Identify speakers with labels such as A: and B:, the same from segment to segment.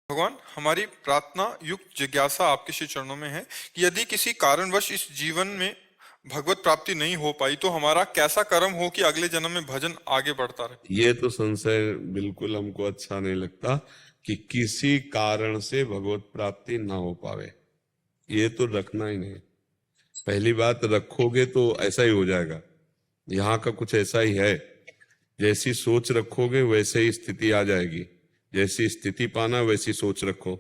A: भगवान, हमारी प्रार्थना युक्त जिज्ञासा आपके श्री चरणों में है कि यदि किसी कारणवश इस जीवन में भगवत प्राप्ति नहीं हो पाई तो हमारा कैसा कर्म हो कि अगले जन्म में भजन आगे बढ़ता रहे।
B: ये तो संशय बिल्कुल हमको अच्छा नहीं लगता कि किसी कारण से भगवत प्राप्ति ना हो पावे, ये तो रखना ही नहीं। पहली बात, रखोगे तो ऐसा ही हो जाएगा। यहाँ का कुछ ऐसा ही है, जैसी सोच रखोगे वैसे ही स्थिति आ जाएगी। जैसी स्थिति पाना वैसी सोच रखो।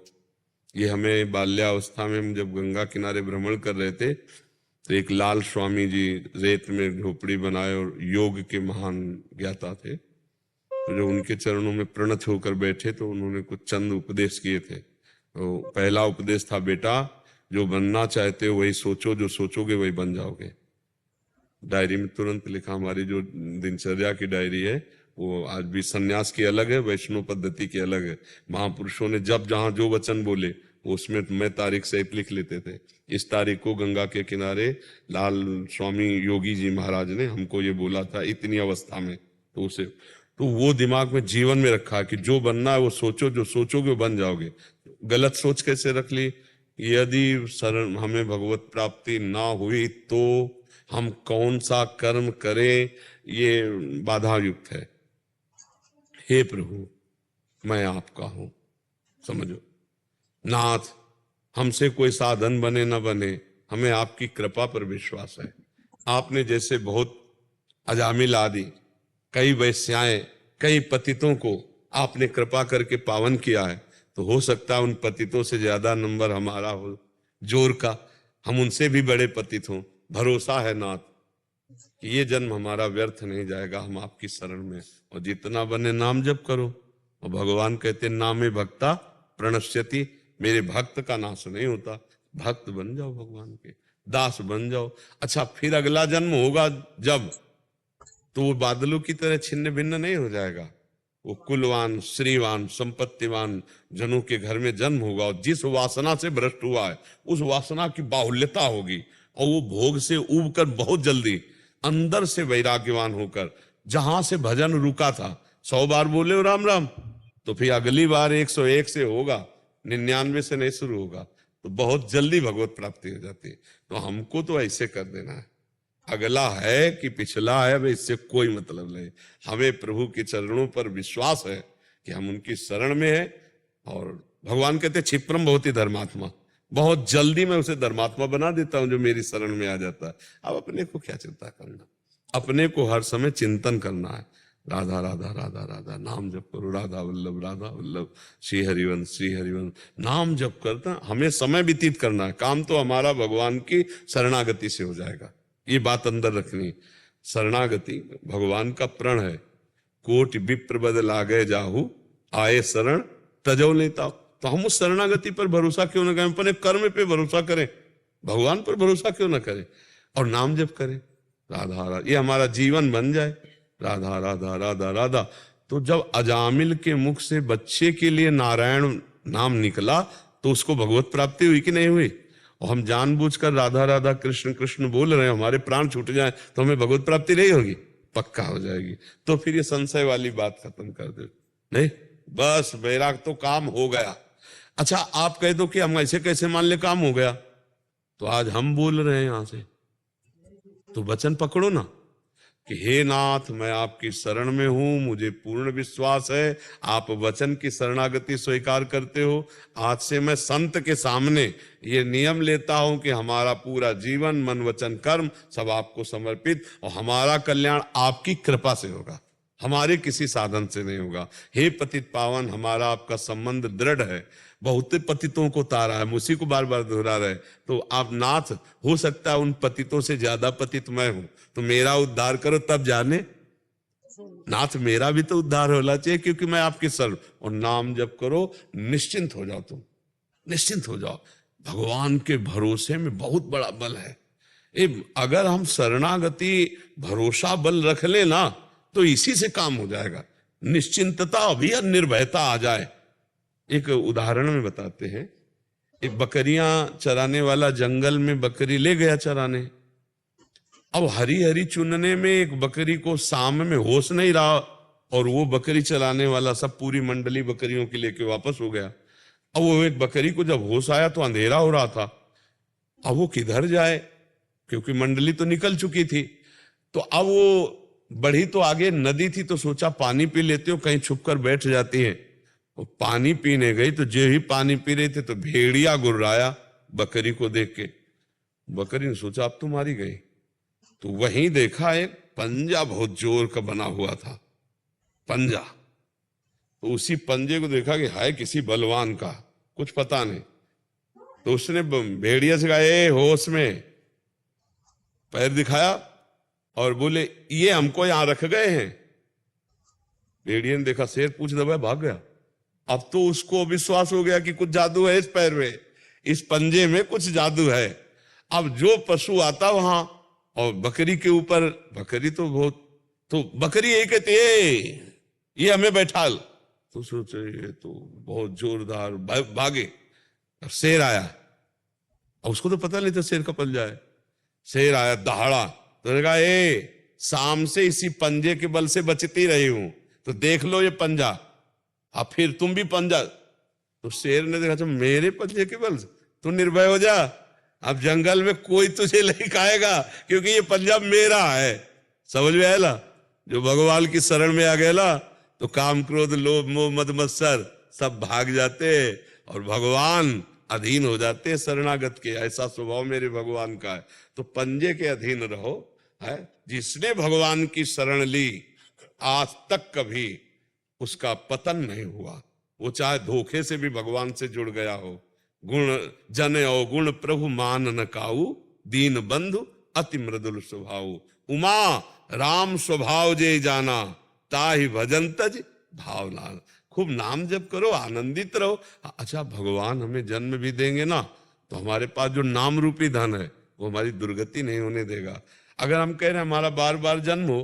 B: ये हमें बाल्यावस्था में हम जब गंगा किनारे भ्रमण कर रहे थे तो एक लाल स्वामी जी रेत में झोपड़ी बनाए और योग के महान ज्ञाता थे, तो जो उनके चरणों में प्रणत होकर बैठे तो उन्होंने कुछ चंद उपदेश किए थे। तो पहला उपदेश था, बेटा जो बनना चाहते हो वही सोचो, जो सोचोगे वही बन जाओगे। डायरी में तुरंत लिखा। हमारी जो दिनचर्या की डायरी है वो आज भी सन्यास की अलग है, वैष्णव पद्धति की अलग है। महापुरुषों ने जब जहां जो वचन बोले उसमें मैं तारीख सहित लिख लेते थे। इस तारीख को गंगा के किनारे लाल स्वामी योगी जी महाराज ने हमको ये बोला था इतनी अवस्था में, तो उसे तो वो दिमाग में जीवन में रखा कि जो बनना है वो सोचो, जो सोचोगे वो बन जाओगे। गलत सोच कैसे रख ली? यदि शरण हमें भगवत प्राप्ति ना हुई तो हम कौन सा कर्म करें, ये बाधा युक्त है। हे प्रभु, मैं आपका हूं, समझो। नाथ, हमसे कोई साधन बने न बने, हमें आपकी कृपा पर विश्वास है। आपने जैसे बहुत अजामिल आदि कई वैश्याएं, कई पतितों को आपने कृपा करके पावन किया है, तो हो सकता है उन पतितों से ज्यादा नंबर हमारा हो जोर का, हम उनसे भी बड़े पतित हों। भरोसा है नाथ कि ये जन्म हमारा व्यर्थ नहीं जाएगा, हम आपकी शरण में। और जितना बने नाम जप करो। और भगवान कहते नामे भक्ता प्रणश्यति, मेरे भक्त का नाश नहीं होता। भक्त बन जाओ, भगवान के दास बन जाओ। अच्छा, फिर अगला जन्म होगा जब, तो वो बादलों की तरह छिन्न भिन्न नहीं हो जाएगा। वो कुलवान, श्रीवान, संपत्तिवान जनों के घर में जन्म होगा, और जिस वासना से भ्रष्ट हुआ है उस वासना की बाहुल्यता होगी, और वो भोग से उब कर बहुत जल्दी अंदर से वैराग्यवान होकर, जहां से भजन रुका था 100 बार बोले हो राम राम, तो फिर अगली बार 101 से होगा, 99 से नहीं शुरू होगा, तो बहुत जल्दी भगवत प्राप्ति हो जाती है। तो हमको तो ऐसे कर देना है, अगला है कि पिछला है अब इससे कोई मतलब नहीं। हमें प्रभु के चरणों पर विश्वास है कि हम उनकी शरण में है। और भगवान कहते क्षिप्रम भवति धर्मात्मा, बहुत जल्दी मैं उसे धर्मात्मा बना देता हूं जो मेरी शरण में आ जाता है। अब अपने को क्या चिंता करना, अपने को हर समय चिंतन करना है। राधा राधा राधा राधा नाम जप करो, राधा वल्लभ श्री हरिवंश श्री हरिवंश नाम जप करता हमें समय व्यतीत करना है। काम तो हमारा भगवान की शरणागति से हो जाएगा, ये बात अंदर रखनी। शरणागति भगवान का प्रण है। कोटि विप्र बद लागे जाहू, आए शरण तजो लेता। तो हम उस शरणागति पर भरोसा क्यों न करें, अपने कर्म पे भरोसा करें, भगवान पर भरोसा क्यों न करें, और नाम जप करें राधा राधा, ये हमारा जीवन बन जाए। राधा राधा राधा राधा। तो जब अजामिल के मुख से बच्चे के लिए नारायण नाम निकला तो उसको भगवत प्राप्ति हुई कि नहीं हुई? और हम जानबूझकर राधा राधा कृष्ण कृष्ण बोल रहे हैं, हमारे प्राण छूट जाए तो हमें भगवत प्राप्ति नहीं होगी? पक्का हो जाएगी। तो फिर ये संशय वाली बात खत्म कर दे। नहीं, बस बैराग तो काम हो गया। अच्छा, आप कह दो कि हम ऐसे कैसे मान ले काम हो गया, तो आज हम बोल रहे हैं यहां से, तो वचन पकड़ो ना कि हे नाथ, मैं आपकी शरण में हूं, मुझे पूर्ण विश्वास है आप वचन की शरणागति स्वीकार करते हो। आज से मैं संत के सामने ये नियम लेता हूं कि हमारा पूरा जीवन मन वचन कर्म सब आपको समर्पित, और हमारा कल्याण आपकी कृपा से होगा, हमारे किसी साधन से नहीं होगा। हे पतित पावन, हमारा आपका संबंध दृढ़ है। बहुत पतितों को तारा है, उसी को बार बार दोहरा रहे। तो आप नाथ, हो सकता है उन पतितों से ज्यादा पतित मैं हूं, तो मेरा उद्धार करो तब जाने। नाथ, मेरा भी तो उद्धार होना चाहिए, क्योंकि मैं आपके शरण। और नाम जप करो, निश्चिंत हो जाओ, तुम निश्चिंत हो जाओ। भगवान के भरोसे में बहुत बड़ा बल है। अगर हम शरणागति भरोसा बल रख ले ना, तो इसी से काम हो जाएगा। निश्चिंतता अभी और निर्भयता आ जाए। एक उदाहरण में बताते हैं, एक बकरियां चराने वाला जंगल में बकरी ले गया चराने। अब हरी हरी चुनने में एक बकरी को शाम में होश नहीं रहा, और वो बकरी चलाने वाला सब पूरी मंडली बकरियों की लेके वापस हो गया। अब वो एक बकरी को जब होश आया तो अंधेरा हो रहा था, अब वो किधर जाए, क्योंकि मंडली तो निकल चुकी थी। तो अब वो बढ़ी तो आगे नदी थी, तो सोचा पानी पी लेते हो, कहीं छुप कर बैठ जाती है। वो पानी पीने गई तो जो ही पानी पी रहे थे तो भेड़िया गुर्राया बकरी को देख के। बकरी ने सोचा अब तो मारी गई, तो वहीं देखा एक पंजा बहुत जोर का बना हुआ था, पंजा। तो उसी पंजे को देखा कि हाय किसी बलवान का, कुछ पता नहीं। तो उसने भेड़िया से कहा, ए होश में, पैर दिखाया और बोले ये हमको यहां रख गए हैं। भेड़िया ने देखा शेर पूछ दबाया, भाग गया। अब तो उसको विश्वास हो गया कि कुछ जादू है इस पैर में, इस पंजे में कुछ जादू है। अब जो पशु आता वहां और बकरी के ऊपर, बकरी तो बहुत, तो बकरी यही कहती है ये हमें बैठाल, तो सोचे ये तो बहुत जोरदार, भागे। अब शेर आया, और उसको तो पता नहीं था शेर का पंजा है। शेर आया दहाड़ा, तो कहा ए शाम से इसी पंजे के बल से बचती रही हूं, तो देख लो ये पंजा, अब फिर तुम भी पंजा। तो शेर ने देखा तो मेरे पंजे के बल से, तू निर्भय हो जा, अब जंगल में कोई तुझे नहीं खाएगा, क्योंकि ये पंजा मेरा है। समझ में आया ना? जो भगवान की शरण में आ गया ना, तो काम क्रोध लोभ मोह मद मत्सर सब भाग जाते और भगवान अधीन हो जाते हैं शरणागत के। ऐसा स्वभाव मेरे भगवान का है। तो पंजे के अधीन रहो, है जिसने भगवान की शरण ली आज तक कभी उसका पतन नहीं हुआ। वो चाहे धोखे से भी भगवान से जुड़ गया हो। गुण जन अवगुण प्रभु मान न काऊ, दीन बंधु अति मृदुल स्वभाव। उमा राम स्वभाव जे जाना, ताहि भजन तज भावना। खूब नाम जप करो, आनंदित रहो। अच्छा भगवान हमें जन्म भी देंगे ना, तो हमारे पास जो नाम रूपी धन है वो हमारी दुर्गति नहीं होने देगा। अगर हम कह रहे हैं हमारा बार बार जन्म हो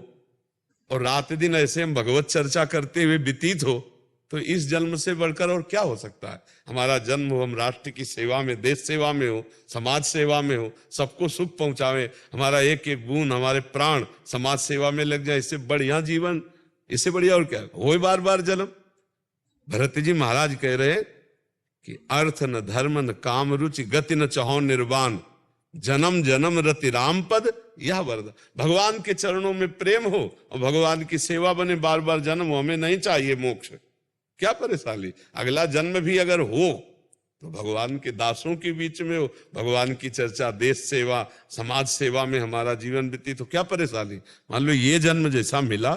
B: और रात दिन ऐसे हम भगवत चर्चा करते हुए व्यतीत हो, तो इस जन्म से बढ़कर और क्या हो सकता है। हमारा जन्म हो, हम राष्ट्र की सेवा में, देश सेवा में हो, समाज सेवा में हो, सबको सुख पहुंचावे, हमारा एक एक बूंद, हमारे प्राण समाज सेवा में लग जाए, इससे बढ़िया जीवन, इससे बढ़िया और क्या हो। बार बार जन्म। भरत जी महाराज कह रहे हैं कि अर्थ न धर्म न काम रुचि, गति न चहो निर्वाण, जन्म जन्म रति राम पद यह वरदान। भगवान के चरणों में प्रेम हो और भगवान की सेवा बने, बार बार जन्म हो, हमें नहीं चाहिए मोक्ष, क्या परेशानी। अगला जन्म भी अगर हो तो भगवान के दासों के बीच में हो, भगवान की चर्चा, देश सेवा, समाज सेवा में हमारा जीवन बीती, तो क्या परेशानी। मान लो ये जन्म जैसा मिला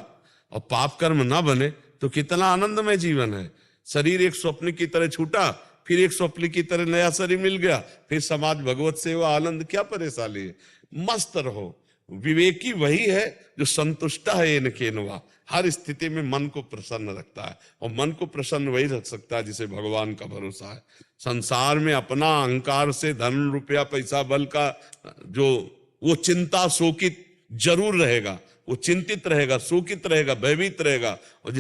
B: और पाप कर्म ना बने तो कितना आनंदमय जीवन है। शरीर एक स्वप्न की तरह छूटा, फिर एक स्वप्न की तरह नया शरीर मिल गया, फिर समाज, भगवत सेवा, आनंद, क्या परेशानी है। मस्त रहो। विवेकी वही है जो संतुष्ट है इनके नवा, हर स्थिति में मन को प्रसन्न रखता है। और मन को प्रसन्न वही रख सकता है जिसे भगवान का भरोसा है। संसार में अपना अहंकार से धन रुपया पैसा बल का जो वो चिंता शोकित जरूर रहेगा, वो चिंतित रहेगा, शोकित रहेगा, भयभीत रहेगा। और